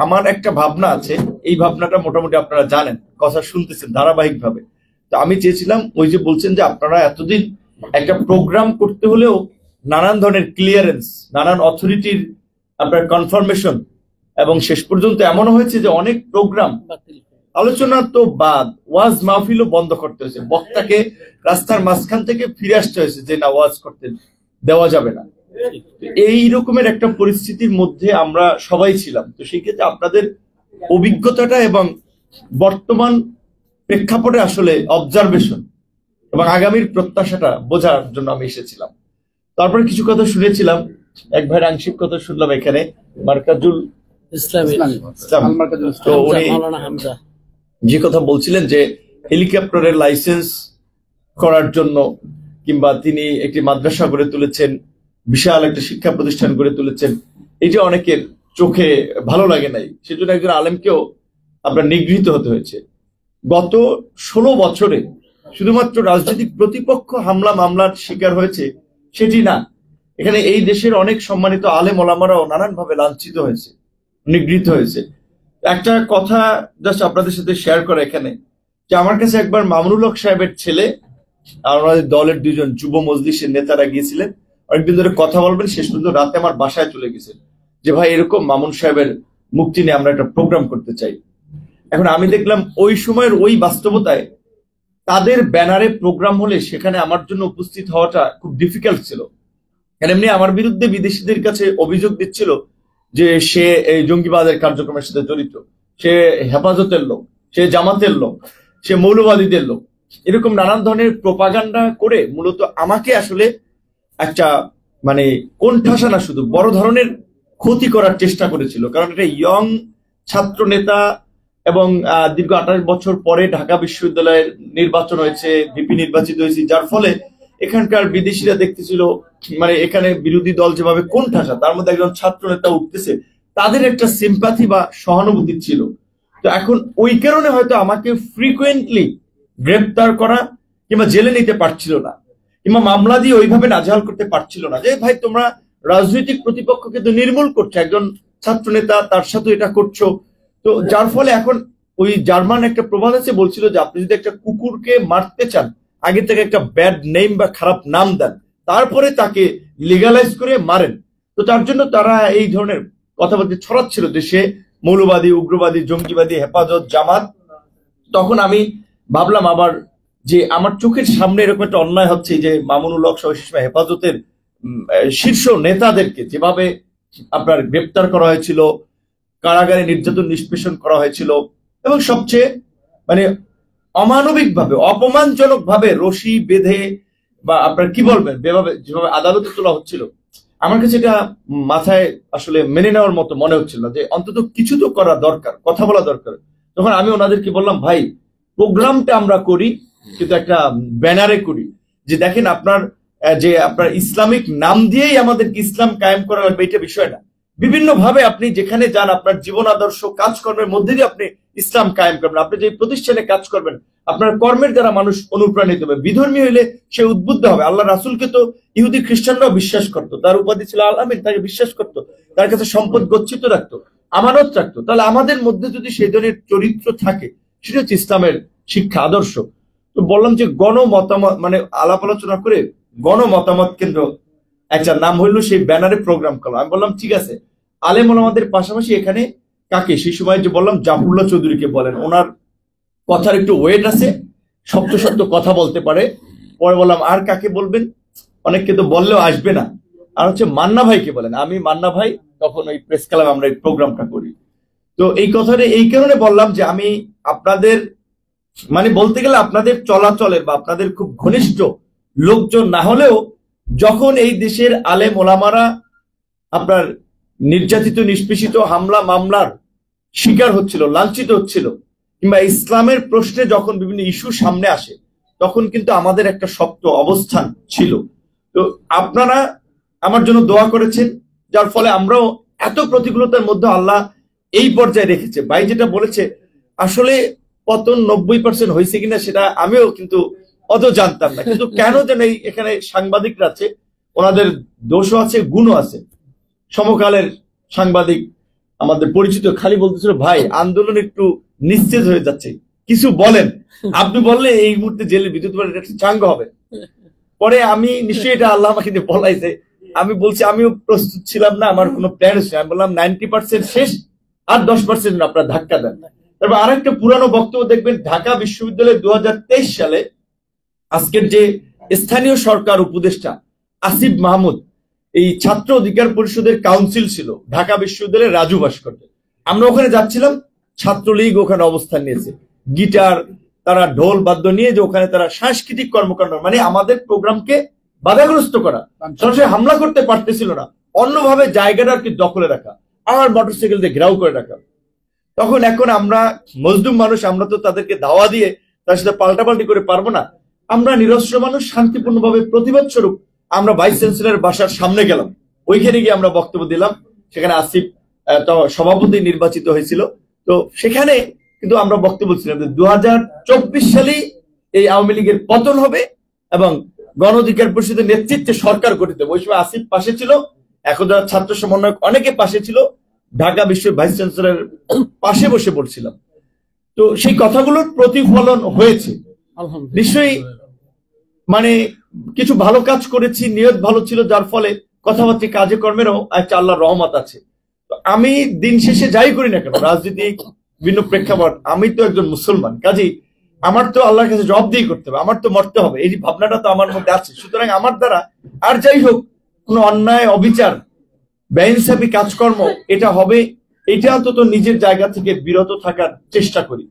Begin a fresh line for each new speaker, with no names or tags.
আমার একটা ভাবনা আছে, এই ভাবনাটা মোটামুটি আপনারা জানেন, কথা শুনতেছেন ধারাবাহিক ভাবে। তো আমি চেয়েছিলাম ওই যে বলছেন যে আপনারা এতদিন একটা প্রোগ্রাম করতে হলেও নানান ধরনের ক্লিয়ারেন্স, নানান অথরিটির আপনার কনফার্মেশন, এবং শেষ পর্যন্ত এমনও হয়েছে যে অনেক প্রোগ্রাম আলোচনা তো বাদ, ওয়াজ মাহফিলও বন্ধ করতে হয়েছে, বক্তাকে রাস্তার মাঝখান থেকে ফিরে আসতে হয়েছে যে না, ওয়াজ করতে দেওয়া যাবে না। এই রকমের একটা পরিস্থিতির মধ্যে আমরা সবাই ছিলাম। তো সেই ক্ষেত্রে আপনাদের অভিজ্ঞতাটা এবং বর্তমান প্রেক্ষাপটে আসলে অবজারভেশন এবং আগামীর প্রত্যাশাটা বোঝার জন্য আমি এসেছিলাম। তারপরে কিছু কথা শুনেছিলাম, এক ভাইয়ের আংশিক কথা শুনলাম এখানে, মার্কাজুল ইসলাম, তো উনি যে কথা বলছিলেন যে হেলিকপ্টারের লাইসেন্স করার জন্য, কিংবা তিনি একটি মাদ্রাসা গড়ে তুলেছেন, বিশাল একটা শিক্ষা প্রতিষ্ঠান গড়ে তুলেছেন, এটা অনেকের চোখে ভালো লাগে নাই, সেজন্য একজন আলেমকেও আপনার নিগৃহীত হতে হয়েছে। গত 16 বছরে শুধুমাত্র রাজনৈতিক প্রতিপক্ষ হামলা মামলার শিকার হয়েছে সেটি না, এখানে এই দেশের অনেক সম্মানিত আলেম ওলামারাও নানানভাবে লাঞ্ছিত হয়েছে, নিগৃহীত হয়েছে। একটা কথা জাস্ট আপনাদের সাথে শেয়ার করা এখানে, যে আমার কাছে একবার মামুনুল হক সাহেবের ছেলে আর আমাদের দলের 2 জন যুব মজলিসের নেতারা গিয়েছিলেন, অনেকদিন ধরে কথা বলবেন, শেষ পর্যন্ত রাতে আমার বাসায় চলে গেছেন যে ভাই এরকম মামুন সাহেবের মুক্তি নিয়ে আমরা একটা প্রোগ্রাম করতে চাই। এখন আমি দেখলাম ওই সময়ের ওই বাস্তবতায় তাদের ব্যানারে প্রোগ্রাম হলে সেখানে আমার জন্য উপস্থিত হওয়াটা খুব ডিফিকাল্ট ছিল। এমনি আমার বিরুদ্ধে বিদেশিদের কাছে অভিযোগ দিচ্ছিল যে সে এই জঙ্গিবাদের কার্যক্রমের সাথে জড়িত, সে হেফাজতের লোক, সে জামাতের লোক, সে মৌলবাদীদের লোক, এরকম নানান ধরনের প্রোপাগান্ডা করে মূলত আমাকে আসলে একটা মানে কোণঠাসা না, শুধু বড় ধরনের ক্ষতি করার চেষ্টা করেছিল। কারণ এটা ইয়ং ছাত্র নেতা এবং দীর্ঘ 28 বছর পরে ঢাকা বিশ্ববিদ্যালয়ের নির্বাচন হয়েছে, ভিপি নির্বাচিত হয়েছে, যার ফলে এখানকার বিদেশিরা দেখতেছিল মানে এখানে বিরোধী দল যেভাবে কোণঠাসা, তার মধ্যে একজন ছাত্র নেতা উঠতেছে, তাদের একটা সিম্প্যাথি বা সহানুভূতি ছিল। তো এখন ওই কারণে হয়তো আমাকে ফ্রিকুয়েন্টলি গ্রেপ্তার করা কিংবা জেলে নিতে পারছিল না, কিংবা মামলা দিয়ে ওইভাবে নাজেহাল করতে পারছিল না যে ভাই তোমরা রাজনৈতিক প্রতিপক্ষকে তো নির্মূল করছো, একজন ছাত্র নেতা তার সাথে এটা করছো। তো যার ফলে এখন ওই জার্মান একটা প্রবাদ আছে, বলছিল যে আপনি যদি একটা কুকুরকে মারতে চান আগে থেকে একটা ব্যাড নেম বা খারাপ নাম দেন, তারপরে তাকে লিগালাইজ করে মারেন। তো তার জন্য তারা এই ধরনের কথাবার্তা ছড়াচ্ছিল যে সে মৌলবাদী, উগ্রবাদী, জঙ্গিবাদী, হেফাজত, জামাত। তখন আমি ভাবলাম আবার যে আমার চোখের সামনে এরকম একটা অন্যায় হচ্ছে, যে মামুনুল হক সহ হেফাজতের শীর্ষ নেতাদেরকে যেভাবে আপনার গ্রেপ্তার করা হয়েছিল, কারাগারে নির্যাতন নিষ্পেষণ করা হয়েছিল, এবং সবচেয়ে মানে অমানবিক ভাবে, অপমানজনক ভাবে রশি বেঁধে বা আপনার কি বলবেন যেভাবে আদালতে তোলা হচ্ছিল, আমার কাছে এটা মাথায় আসলে মেনে নেওয়ার মতো মনে হচ্ছিল না, যে অন্তত কিছু তো করা দরকার, কথা বলা দরকার। তখন আমি ওনাদেরকে বললাম ভাই প্রোগ্রামটা আমরা করি কিন্তু একটা ব্যানারে করি, যে দেখেন আপনার ইসলামিক নাম দিয়েই আমাদেরকে ইসলাম কায়েম করা লাগবে, এটা বিষয় না। বিভিন্ন ভাবে আপনি যেখানে যান আপনার জীবন আদর্শ কাজকর্মের মধ্যে দিয়ে আপনি ইসলাম কায়েম করবেন। আপনি যে প্রতিষ্ঠানে কাজ করবেন আপনার কর্মের দ্বারা মানুষ অনুপ্রাণিত হবে, বিধর্মী হইলে সে উদ্বুদ্ধ হবে। আল্লাহ রাসূলকে তো ইহুদি খ্রিস্টানরাও বিশ্বাস করতো, তার উপাধি ছিল আল আমিন, তাকে বিশ্বাস করতো, তার কাছে সম্পদ গচ্ছিত রাখতো, আমানত রাখতো। তাহলে আমাদের মধ্যে যদি সেই ধরনের চরিত্র থাকে, সেটা হচ্ছে ইসলামের শিক্ষা আদর্শ। তো বললাম যে গণ মতামত মানে আলাপ আলোচনা করে গণ মতামত কেন্দ্র একটা নাম হইলো, সেই ব্যানারে প্রোগ্রাম করলাম। আমি বললাম ঠিক আছে, আলেম ওলামাদের পাশাপাশি এখানে কাকে, সেই সময় যে বললাম জাফরুল্লাহ চৌধুরীকে বলেন, ওনার কথার একটু ওয়েট আছে, শক্ত শক্ত কথা বলতে পারে। পরে বললাম আর কাকে বলবেন, অনেককে তো বললেও আসবে না, আর হচ্ছে মান্না ভাইকে বলেন। আমি মান্না ভাই তখন ওই প্রেস ক্লাবে আমরা এই প্রোগ্রামটা করি। তো এই কথাটা এই কারণে বললাম যে আমি আপনাদের মানে বলতে গেলে আপনাদের চলাচলের বা আপনাদের খুব ঘনিষ্ঠ লোকজন না হলেও, যখন এই দেশের আলেম ওলামারা আপনার নির্যাতিত নিষ্পেষিত হামলা মামলার শিকার হচ্ছিল, লাঞ্ছিত হচ্ছিল, কিংবা ইসলামের প্রশ্নে যখন বিভিন্ন ইস্যু সামনে আসে, তখন কিন্তু আমাদের একটা শক্ত অবস্থান ছিল। তো আপনারা আমার জন্য দোয়া করেছেন, যার ফলে আমরাও এত প্রতিকূলতার মধ্যে আল্লাহ এই পর্যায়ে রেখেছে। ভাই যেটা বলেছে আসলে পতন 90% হয়েছে কিনা সেটা আমিও কিন্তু অত জানতাম না, কিন্তু কেন যেন এখানে সাংবাদিকরা আছে, ওনাদের দোষও আছে গুণও আছে। সমকালের সাংবাদিক আমাদের পরিচিত খালি বলতেছিল, ভাই আন্দোলন একটু নিশ্চিত হয়ে যাচ্ছে, কিছু বলেন, আপনি বললে এই মুহূর্তে জেলে বিদ্যুৎ চাঙ্গ হবে। পরে আমি নিশ্চয়ই এটা আল্লাহ আমাকে দিয়ে বলাইছে, আমি বলছি আমিও প্রস্তুত ছিলাম না, আমার কোনো প্ল্যান ছিল, আমি বললাম 90% শেষ, আর 10% আপনারা ধাক্কা দেন। তারপর আরেকটা পুরানো বক্তব্য দেখবেন, ঢাকা বিশ্ববিদ্যালয়ে 2023 সালে আজকের যে স্থানীয় সরকার উপদেষ্টা আসিফ মাহমুদ, এই ছাত্র অধিকার পরিষদের কাউন্সিল ছিল ঢাকা বিশ্ববিদ্যালয়ের রাজু ভাস্কর্যে। আমরা ওখানে যাচ্ছিলাম, ছাত্রলীগ ওখানে অবস্থান নিয়েছে, গিটার, তারা ঢোল বাদ্য নিয়ে যে ওখানে তারা সাংস্কৃতিক কর্মকাণ্ড, মানে আমাদের প্রোগ্রামকে বাধাগ্রস্ত করা, সরাসরি হামলা করতে পারতেছিল না, অন্যভাবে জায়গাটা আর কি দখলে রাখা, আর মোটরসাইকেল দিয়ে ঘেরাও করে রাখা। তখন এখন আমরা মজলুম মানুষ, আমরা তো তাদেরকে দাওয়া দিয়ে তার সাথে পাল্টাপাল্টি করে পারবো না, আমরা নিরস্ত্র মানুষ, শান্তিপূর্ণভাবে প্রতিবাদ স্বরূপ আমরা ভাইস চ্যান্সেলর বাসার সামনে গেলাম, ওইখানে গিয়ে আমরা বক্তব্য দিলাম। সেখানে আসিফ সভাপতি নির্বাচিত হয়েছিল। তো সেখানে কিন্তু আমরা বক্তব্য ছিলাম যে 2024 সালেই এই আওয়ামী লীগের পতন হবে এবং গণ অধিকার পরিষদের নেতৃত্বে সরকার গঠিত হবে। ওই সময় আসিফ পাশে ছিল, এখন ছাত্র সমন্বয়ক অনেকে পাশে ছিল, ঢাকা বিশ্বের ভাইস চ্যান্সেলর পাশে বসে পড়ছিলাম। তো সেই কথাগুলোর প্রতিফলন হয়েছে নিশ্চয়ই, মানে কিছু ভালো কাজ করেছি, নিয়ত ভালো ছিল, যার ফলে কথাবার্তা কাজে কর্মেরও একটা আল্লাহর রহমত আছে। তো আমি দিন শেষে যাই করি না কেন, রাজনীতিক বিভিন্ন প্রেক্ষাপট, আমি তো একজন মুসলমান, কাজেই আমার তো আল্লাহর কাছে জবাবদিহি করতে হবে, আমার তো মরতে হবে, এই ভাবনাটা তো আমার মধ্যে আছে। সুতরাং আমার দ্বারা আর যাই হোক কোনো অন্যায়, অবিচার, বেইনসাফি কাজকর্ম এটা হবে, এটা অন্তত নিজের জায়গা থেকে বিরত থাকার চেষ্টা করি।